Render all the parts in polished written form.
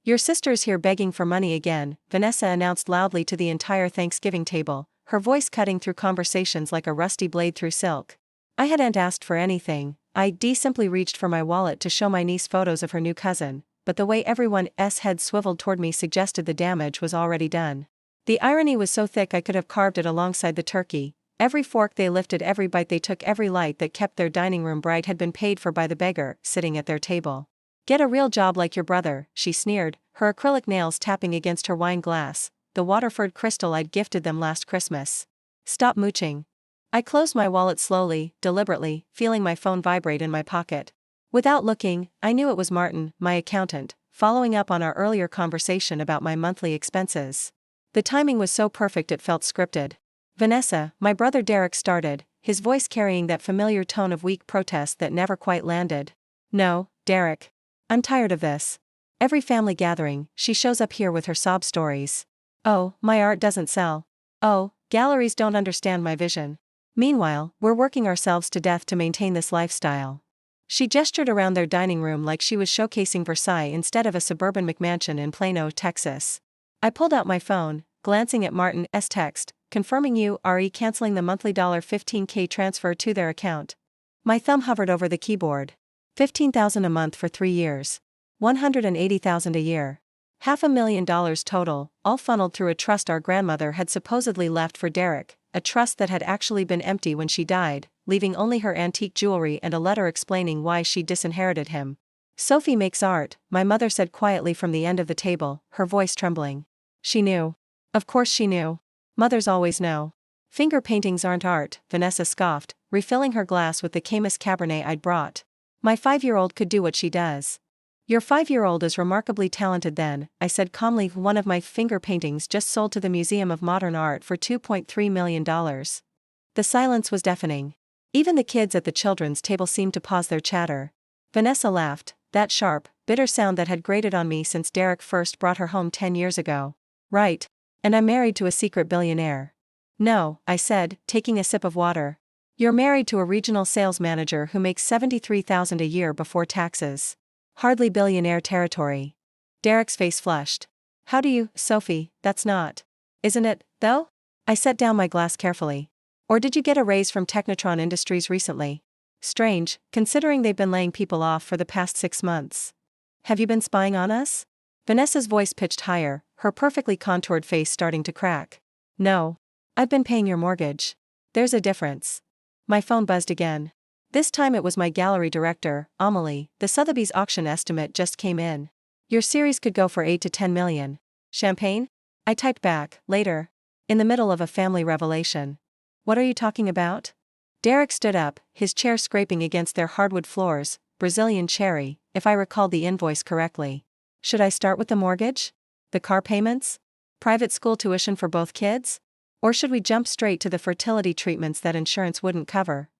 Your sister's here begging for money again, Vanessa announced loudly to the entire Thanksgiving table, her voice cutting through conversations like a rusty blade through silk. I hadn't asked for anything. I simply reached for my wallet to show my niece photos of her new cousin, but the way everyone's head swiveled toward me suggested the damage was already done. The irony was so thick I could have carved it alongside the turkey. Every fork they lifted, every bite they took, every light that kept their dining room bright had been paid for by the beggar sitting at their table. Get a real job like your brother, she sneered, her acrylic nails tapping against her wine glass, the Waterford crystal I'd gifted them last Christmas. Stop mooching. I closed my wallet slowly, deliberately, feeling my phone vibrate in my pocket. Without looking, I knew it was Martin, my accountant, following up on our earlier conversation about my monthly expenses. The timing was so perfect it felt scripted. Vanessa, my brother Derek started, his voice carrying that familiar tone of weak protest that never quite landed. No, Derek. I'm tired of this. Every family gathering, she shows up here with her sob stories. Oh, my art doesn't sell. Oh, galleries don't understand my vision. Meanwhile, we're working ourselves to death to maintain this lifestyle. She gestured around their dining room like she was showcasing Versailles instead of a suburban McMansion in Plano, Texas. I pulled out my phone, glancing at Martin's text, confirming you are canceling the monthly $15K transfer to their account. My thumb hovered over the keyboard. $15,000 a month for 3 years. $180,000 a year. $500,000 total, all funneled through a trust our grandmother had supposedly left for Derek, a trust that had actually been empty when she died, leaving only her antique jewelry and a letter explaining why she disinherited him. Sophie makes art, my mother said quietly from the end of the table, her voice trembling. She knew. Of course she knew. Mothers always know. Finger paintings aren't art, Vanessa scoffed, refilling her glass with the Camus Cabernet I'd brought. My 5-year-old could do what she does. Your 5-year-old is remarkably talented then, I said calmly. One of my finger paintings just sold to the Museum of Modern Art for $2.3 million. The silence was deafening. Even the kids at the children's table seemed to pause their chatter. Vanessa laughed, that sharp, bitter sound that had grated on me since Derek first brought her home 10 years ago. Right. And I'm married to a secret billionaire. No, I said, taking a sip of water. You're married to a regional sales manager who makes $73,000 a year before taxes. Hardly billionaire territory. Derek's face flushed. How do you, Sophie, that's not. Isn't it, though? I set down my glass carefully. Or did you get a raise from Technotron Industries recently? Strange, considering they've been laying people off for the past 6 months. Have you been spying on us? Vanessa's voice pitched higher, her perfectly contoured face starting to crack. No. I've been paying your mortgage. There's a difference. My phone buzzed again. This time it was my gallery director, Amelie. The Sotheby's auction estimate just came in. Your series could go for $8 to $10 million. Champagne? I typed back, later. In the middle of a family revelation. What are you talking about? Derek stood up, his chair scraping against their hardwood floors, Brazilian cherry, if I recalled the invoice correctly. Should I start with the mortgage? The car payments? Private school tuition for both kids? Or should we jump straight to the fertility treatments that insurance wouldn't cover?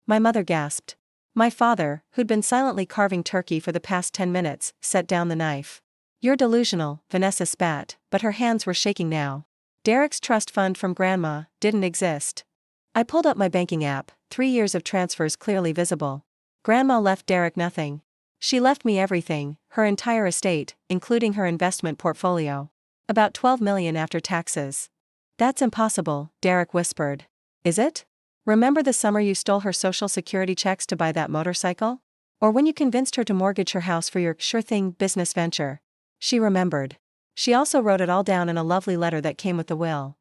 My mother gasped. My father, who'd been silently carving turkey for the past 10 minutes, set down the knife. You're delusional, Vanessa spat, but her hands were shaking now. Derek's trust fund from Grandma didn't exist. I pulled up my banking app, 3 years of transfers clearly visible. Grandma left Derek nothing. She left me everything, her entire estate, including her investment portfolio. About $12 million after taxes. That's impossible, Derek whispered. Is it? Remember the summer you stole her social security checks to buy that motorcycle? Or when you convinced her to mortgage her house for your sure-thing business venture? She remembered. She also wrote it all down in a lovely letter that came with the will.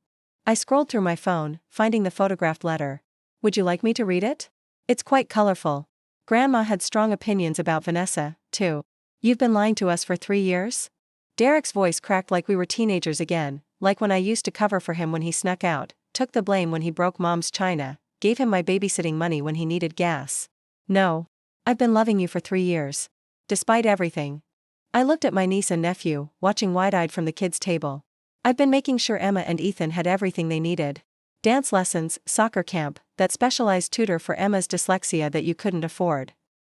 I scrolled through my phone, finding the photographed letter. Would you like me to read it? It's quite colorful. Grandma had strong opinions about Vanessa, too. You've been lying to us for 3 years? Derek's voice cracked like we were teenagers again, like when I used to cover for him when he snuck out, took the blame when he broke Mom's china, gave him my babysitting money when he needed gas. No. I've been loving you for 3 years. Despite everything. I looked at my niece and nephew, watching wide-eyed from the kids' table. I've been making sure Emma and Ethan had everything they needed. Dance lessons, soccer camp, that specialized tutor for Emma's dyslexia that you couldn't afford.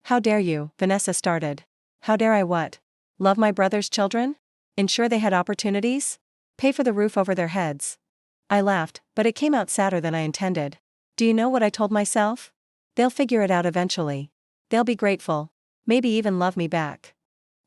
How dare you, Vanessa started. How dare I what? Love my brother's children? Ensure they had opportunities? Pay for the roof over their heads? I laughed, but it came out sadder than I intended. Do you know what I told myself? They'll figure it out eventually. They'll be grateful. Maybe even love me back.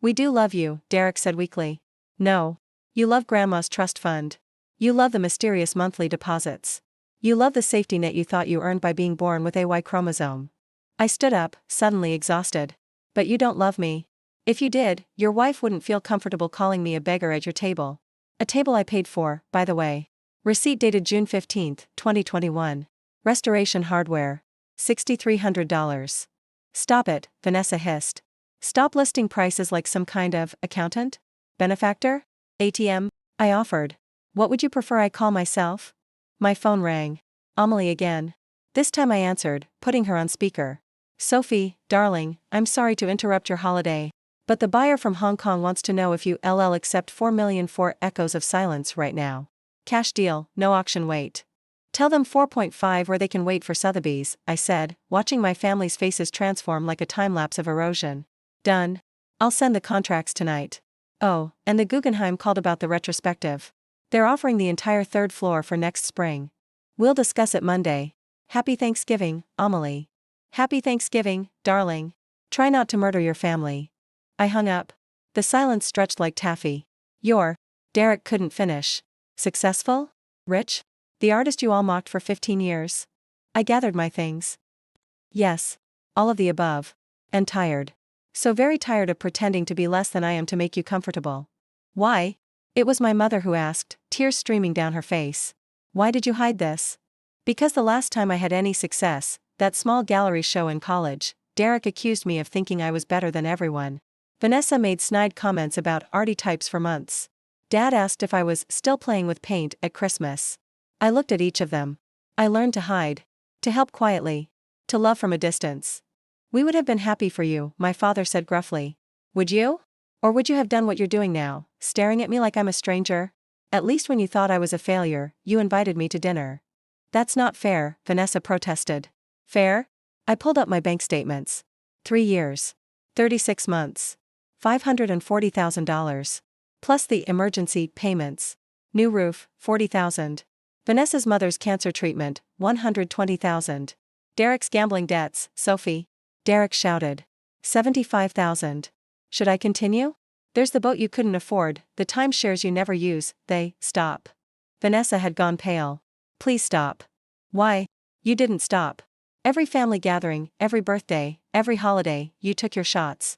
We do love you, Derek said weakly. No. You love Grandma's trust fund. You love the mysterious monthly deposits. You love the safety net you thought you earned by being born with a Y chromosome. I stood up, suddenly exhausted. But you don't love me. If you did, your wife wouldn't feel comfortable calling me a beggar at your table. A table I paid for, by the way. Receipt dated June 15, 2021. Restoration hardware. $6,300. Stop it, Vanessa hissed. Stop listing prices like some kind of accountant? Benefactor? ATM? I offered. What would you prefer I call myself? My phone rang. Amelie again. This time I answered, putting her on speaker. Sophie, darling, I'm sorry to interrupt your holiday. But the buyer from Hong Kong wants to know if you accept 4 million for echoes of silence right now. Cash deal, no auction wait. Tell them 4.5 or they can wait for Sotheby's, I said, watching my family's faces transform like a time-lapse of erosion. Done. I'll send the contracts tonight. Oh, and the Guggenheim called about the retrospective. They're offering the entire third floor for next spring. We'll discuss it Monday. Happy Thanksgiving, Amelie. Happy Thanksgiving, darling. Try not to murder your family. I hung up. The silence stretched like taffy. Derek couldn't finish. Successful? Rich? The artist you all mocked for 15 years? I gathered my things. Yes. All of the above. And tired. So very tired of pretending to be less than I am to make you comfortable. Why? It was my mother who asked, tears streaming down her face. Why did you hide this? Because the last time I had any success, that small gallery show in college, Derek accused me of thinking I was better than everyone. Vanessa made snide comments about arty types for months. Dad asked if I was still playing with paint at Christmas. I looked at each of them. I learned to hide. To help quietly. To love from a distance. We would have been happy for you, my father said gruffly. Would you? Or would you have done what you're doing now, staring at me like I'm a stranger? At least when you thought I was a failure, you invited me to dinner. That's not fair, Vanessa protested. Fair? I pulled up my bank statements. 3 years. 36 months. $540,000. Plus the emergency payments. New roof, $40,000. Vanessa's mother's cancer treatment, $120,000. Derek's gambling debts, Sophie. Derek shouted. $75,000. Should I continue? There's the boat you couldn't afford, the timeshares you never use, stop. Vanessa had gone pale. Please stop. Why? You didn't stop. Every family gathering, every birthday, every holiday, you took your shots.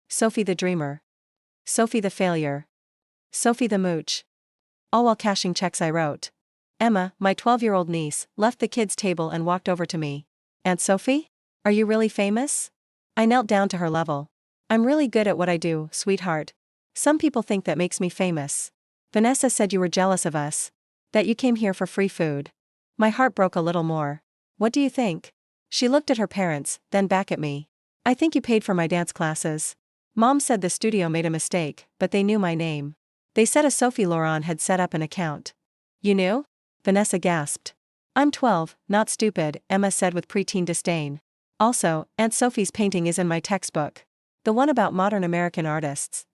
Sophie the dreamer. Sophie the failure. Sophie the mooch. All while cashing checks I wrote. Emma, my 12-year-old niece, left the kids' table and walked over to me. Aunt Sophie? Are you really famous? I knelt down to her level. I'm really good at what I do, sweetheart. Some people think that makes me famous. Vanessa said you were jealous of us. That you came here for free food. My heart broke a little more. What do you think? She looked at her parents, then back at me. I think you paid for my dance classes. Mom said the studio made a mistake, but they knew my name. They said a Sophie Laurent had set up an account. You knew? Vanessa gasped. I'm 12, not stupid, Emma said with preteen disdain. Also, Aunt Sophie's painting is in my textbook. The one about modern American artists.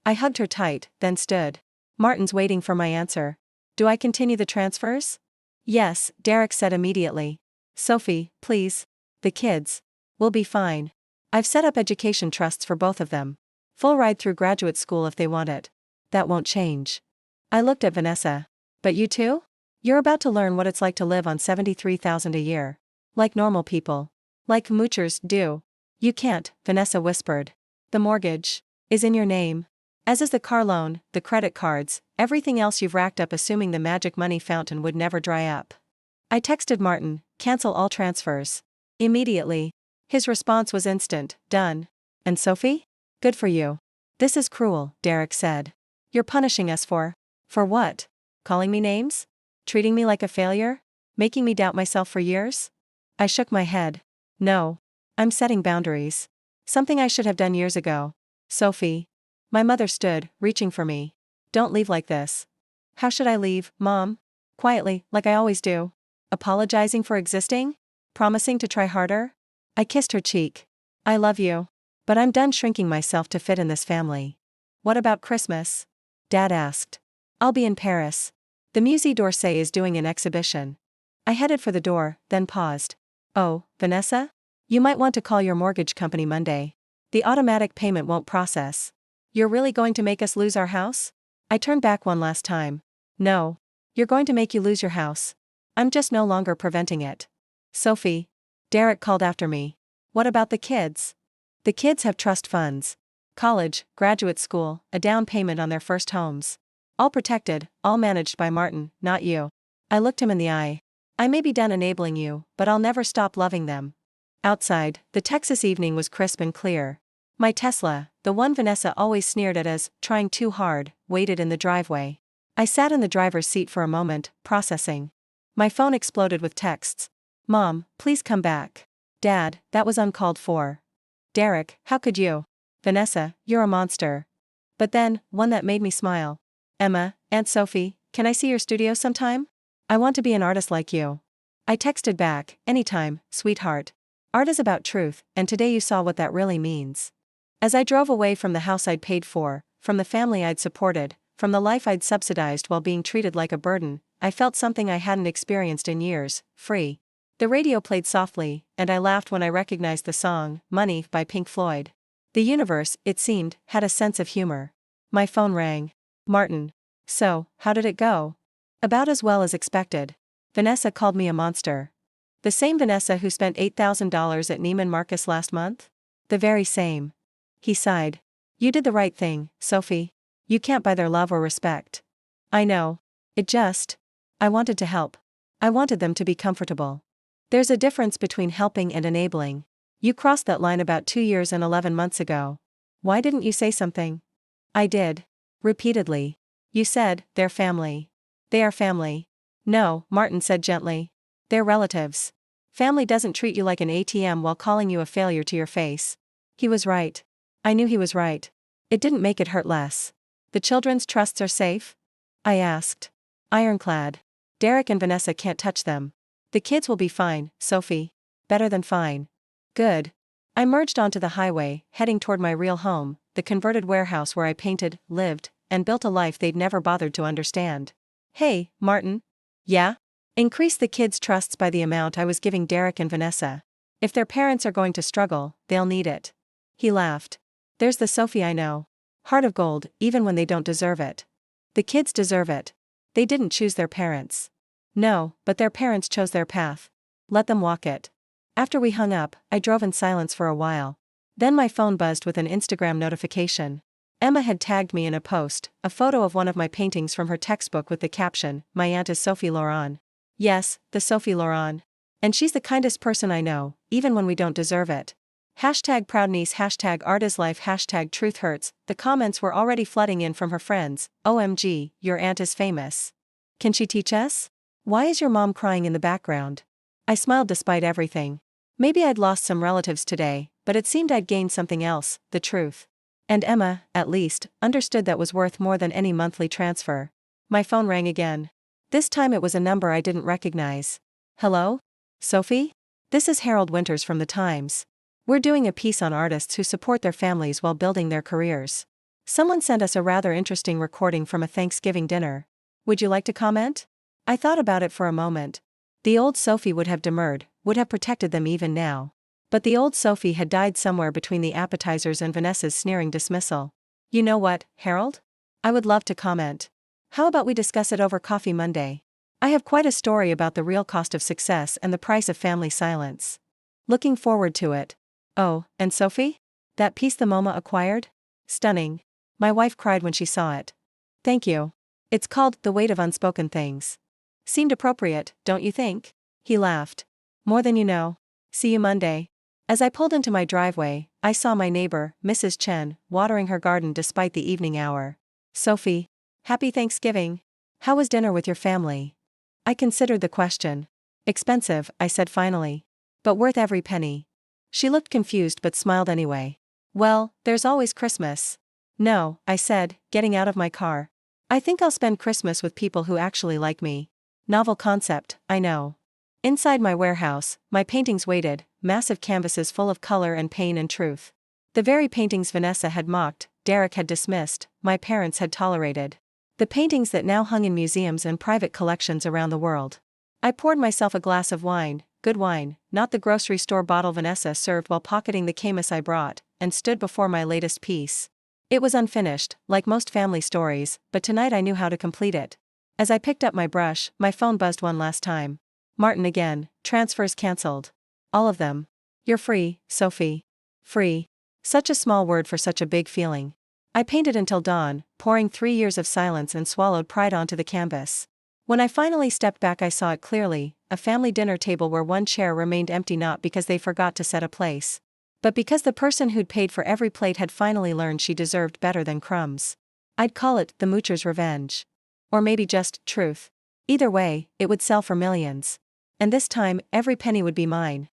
I hugged her tight, then stood. Martin's waiting for my answer. Do I continue the transfers? Yes, Derek said immediately. Sophie, please. The kids. We'll be fine. I've set up education trusts for both of them. Full ride through graduate school if they want it. That won't change. I looked at Vanessa. But you too? You're about to learn what it's like to live on $73,000 a year. Like normal people. Like moochers do. You can't, Vanessa whispered. The mortgage is in your name. As is the car loan, the credit cards, everything else you've racked up assuming the magic money fountain would never dry up. I texted Martin, cancel all transfers. Immediately. His response was instant, done. And Sophie? Good for you. This is cruel, Derek said. You're punishing us for what? Calling me names? Treating me like a failure? Making me doubt myself for years? I shook my head. No. I'm setting boundaries. Something I should have done years ago. Sophie. My mother stood, reaching for me. Don't leave like this. How should I leave, Mom? Quietly, like I always do. Apologizing for existing? Promising to try harder? I kissed her cheek. I love you. But I'm done shrinking myself to fit in this family. What about Christmas? Dad asked. I'll be in Paris. The Musée d'Orsay is doing an exhibition. I headed for the door, then paused. Oh, Vanessa? You might want to call your mortgage company Monday. The automatic payment won't process. You're really going to make us lose our house? I turned back one last time. No. You're going to make you lose your house. I'm just no longer preventing it. Sophie. Derek called after me. What about the kids? The kids have trust funds. College, graduate school, a down payment on their first homes. All protected, all managed by Martin, not you. I looked him in the eye. I may be done enabling you, but I'll never stop loving them. Outside, the Texas evening was crisp and clear. My Tesla, the one Vanessa always sneered at as trying too hard, waited in the driveway. I sat in the driver's seat for a moment, processing. My phone exploded with texts. Mom, please come back. Dad, that was uncalled for. Derek, how could you? Vanessa, you're a monster. But then, one that made me smile. Emma, Aunt Sophie, can I see your studio sometime? I want to be an artist like you. I texted back, anytime, sweetheart. Art is about truth, and today you saw what that really means. As I drove away from the house I'd paid for, from the family I'd supported, from the life I'd subsidized while being treated like a burden, I felt something I hadn't experienced in years, free. The radio played softly, and I laughed when I recognized the song, Money, by Pink Floyd. The universe, it seemed, had a sense of humor. My phone rang. Martin. So, how did it go? About as well as expected. Vanessa called me a monster. The same Vanessa who spent $8,000 at Neiman Marcus last month? The very same. He sighed. You did the right thing, Sophie. You can't buy their love or respect. I know. I wanted to help. I wanted them to be comfortable. There's a difference between helping and enabling. You crossed that line about 2 years and 11 months ago. Why didn't you say something? I did. Repeatedly. You said, they're family. They are family. No, Martin said gently. They're relatives. Family doesn't treat you like an ATM while calling you a failure to your face. He was right. I knew he was right. It didn't make it hurt less. The children's trusts are safe? I asked. Ironclad. Derek and Vanessa can't touch them. The kids will be fine, Sophie. Better than fine. Good. I merged onto the highway, heading toward my real home, the converted warehouse where I painted, lived, and built a life they'd never bothered to understand. Hey, Martin. Yeah? Increase the kids' trusts by the amount I was giving Derek and Vanessa. If their parents are going to struggle, they'll need it. He laughed. There's the Sophie I know. Heart of gold, even when they don't deserve it. The kids deserve it. They didn't choose their parents. No, but their parents chose their path. Let them walk it. After we hung up, I drove in silence for a while. Then my phone buzzed with an Instagram notification. Emma had tagged me in a post, a photo of one of my paintings from her textbook with the caption, My aunt is Sophie Laurent. Yes, the Sophie Laurent. And she's the kindest person I know, even when we don't deserve it. Hashtag proud niece, hashtag art is life, hashtag truth hurts. The comments were already flooding in from her friends. OMG, your aunt is famous. Can she teach us? Why is your mom crying in the background? I smiled despite everything. Maybe I'd lost some relatives today, but it seemed I'd gained something else, the truth. And Emma, at least, understood that was worth more than any monthly transfer. My phone rang again. This time it was a number I didn't recognize. Hello? Sophie? This is Harold Winters from the Times. We're doing a piece on artists who support their families while building their careers. Someone sent us a rather interesting recording from a Thanksgiving dinner. Would you like to comment? I thought about it for a moment. The old Sophie would have demurred, would have protected them even now. But the old Sophie had died somewhere between the appetizers and Vanessa's sneering dismissal. You know what, Harold? I would love to comment. How about we discuss it over coffee Monday? I have quite a story about the real cost of success and the price of family silence. Looking forward to it. Oh, and Sophie? That piece the MoMA acquired? Stunning. My wife cried when she saw it. Thank you. It's called The Weight of Unspoken Things. Seemed appropriate, don't you think? He laughed. More than you know. See you Monday. As I pulled into my driveway, I saw my neighbor, Mrs. Chen, watering her garden despite the evening hour. Sophie. Happy Thanksgiving. How was dinner with your family? I considered the question. Expensive, I said finally. But worth every penny. She looked confused but smiled anyway. Well, there's always Christmas. No, I said, getting out of my car. I think I'll spend Christmas with people who actually like me. Novel concept, I know. Inside my warehouse, my paintings waited, massive canvases full of color and pain and truth. The very paintings Vanessa had mocked, Derek had dismissed, my parents had tolerated. The paintings that now hung in museums and private collections around the world. I poured myself a glass of wine, good wine, not the grocery store bottle Vanessa served while pocketing the camus I brought, and stood before my latest piece. It was unfinished, like most family stories, but tonight I knew how to complete it. As I picked up my brush, my phone buzzed one last time. Martin again, transfers cancelled. All of them. You're free, Sophie. Free. Such a small word for such a big feeling. I painted until dawn, pouring 3 years of silence and swallowed pride onto the canvas. When I finally stepped back I saw it clearly, a family dinner table where one chair remained empty not because they forgot to set a place, but because the person who'd paid for every plate had finally learned she deserved better than crumbs. I'd call it the moocher's revenge. Or maybe just truth. Either way, it would sell for millions. And this time, every penny would be mine.